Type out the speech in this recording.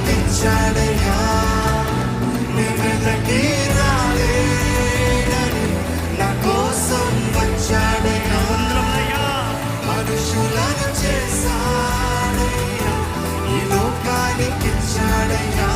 లోకానికిచ్చాడయ్యా, నీ వెనకే రాలేడని నా కోసం వచ్చాడయ్యా. మనుషులను చేశాడయ్యా, ఈ లోకానికిచ్చాడయ్యా,